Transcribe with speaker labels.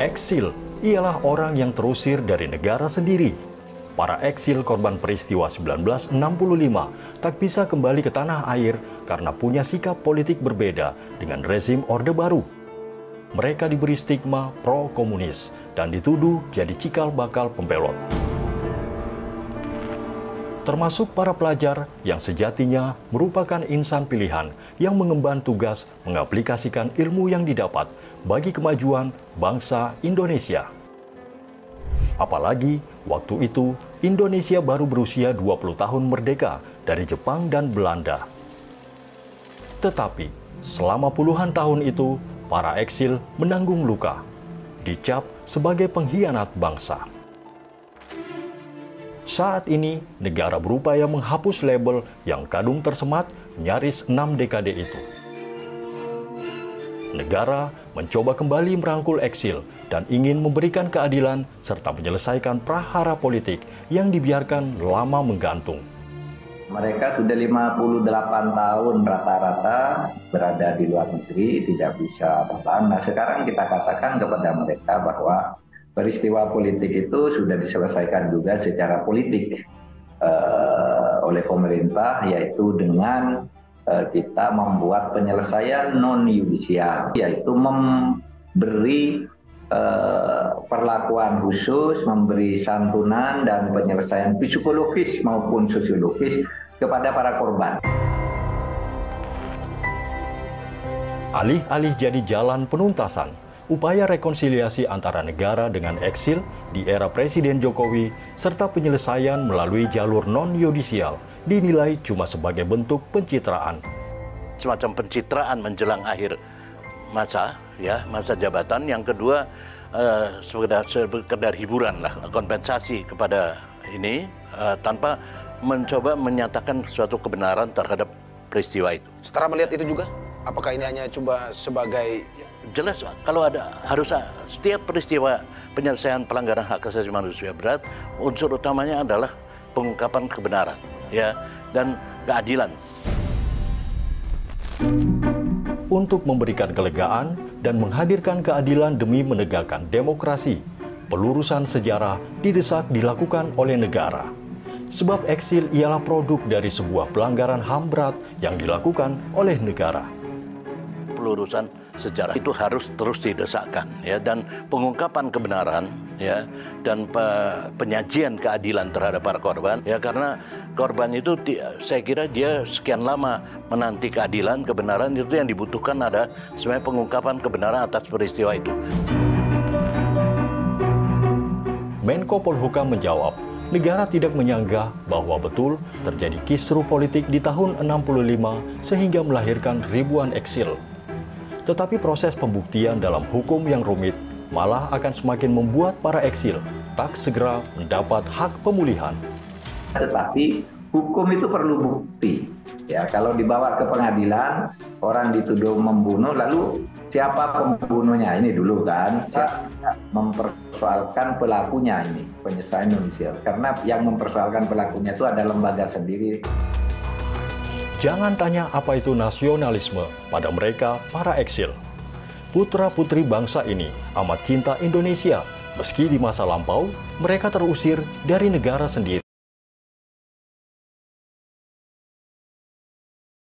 Speaker 1: Eksil ialah orang yang terusir dari negara sendiri. Para eksil korban peristiwa 1965 tak bisa kembali ke tanah air karena punya sikap politik berbeda dengan rezim Orde Baru. Mereka diberi stigma pro-komunis dan dituduh jadi cikal bakal pembelot. Termasuk para pelajar yang sejatinya merupakan insan pilihan yang mengemban tugas mengaplikasikan ilmu yang didapat bagi kemajuan bangsa Indonesia. Apalagi waktu itu Indonesia baru berusia 20 tahun merdeka dari Jepang dan Belanda. Tetapi selama puluhan tahun itu para eksil menanggung luka, dicap sebagai pengkhianat bangsa. Saat ini, negara berupaya menghapus label yang kadung tersemat nyaris 6 dekade itu. Negara mencoba kembali merangkul eksil dan ingin memberikan keadilan serta menyelesaikan prahara politik yang dibiarkan lama menggantung.
Speaker 2: Mereka sudah 58 tahun rata-rata berada di luar negeri, tidak bisa pulang. Nah, sekarang kita katakan kepada mereka bahwa peristiwa politik itu sudah diselesaikan juga secara politik oleh pemerintah, yaitu dengan kita membuat penyelesaian non-yudisial, yaitu memberi perlakuan khusus, memberi santunan dan penyelesaian psikologis maupun sosiologis kepada para korban.
Speaker 1: Alih-alih jadi jalan penuntasan, upaya rekonsiliasi antara negara dengan eksil di era Presiden Jokowi serta penyelesaian melalui jalur non-yudisial dinilai cuma sebagai bentuk pencitraan.
Speaker 3: Semacam pencitraan menjelang akhir masa jabatan. Yang kedua, sekedar hiburan lah, kompensasi kepada ini tanpa mencoba menyatakan suatu kebenaran terhadap peristiwa itu.
Speaker 4: Setara melihat itu juga, apakah ini hanya coba sebagai...
Speaker 3: Jelas, kalau harus setiap peristiwa penyelesaian pelanggaran hak asasi manusia berat, unsur utamanya adalah pengungkapan kebenaran, dan keadilan.
Speaker 1: Untuk memberikan kelegaan dan menghadirkan keadilan demi menegakkan demokrasi, pelurusan sejarah didesak dilakukan oleh negara. Sebab eksil ialah produk dari sebuah pelanggaran HAM berat yang dilakukan oleh negara.
Speaker 3: Pelurusan sejarah itu harus terus didesakkan, dan pengungkapan kebenaran, dan penyajian keadilan terhadap para korban, karena korban itu saya kira dia sekian lama menanti keadilan, kebenaran itu yang dibutuhkan ada sebenarnya pengungkapan kebenaran atas peristiwa itu.
Speaker 1: Menko Polhukam menjawab, negara tidak menyanggah bahwa betul terjadi kisruh politik di tahun 65 sehingga melahirkan ribuan eksil. Tetapi proses pembuktian dalam hukum yang rumit malah akan semakin membuat para eksil tak segera mendapat hak pemulihan.
Speaker 2: Tetapi hukum itu perlu bukti. Kalau dibawa ke pengadilan, orang dituduh membunuh, lalu siapa pembunuhnya? Ini dulu kan, mempersoalkan pelakunya ini, penyelesaian non-yudisial. Karena yang mempersoalkan pelakunya itu ada lembaga sendiri.
Speaker 1: Jangan tanya apa itu nasionalisme pada mereka para eksil. Putra-putri bangsa ini amat cinta Indonesia, meski di masa lampau mereka terusir dari negara sendiri.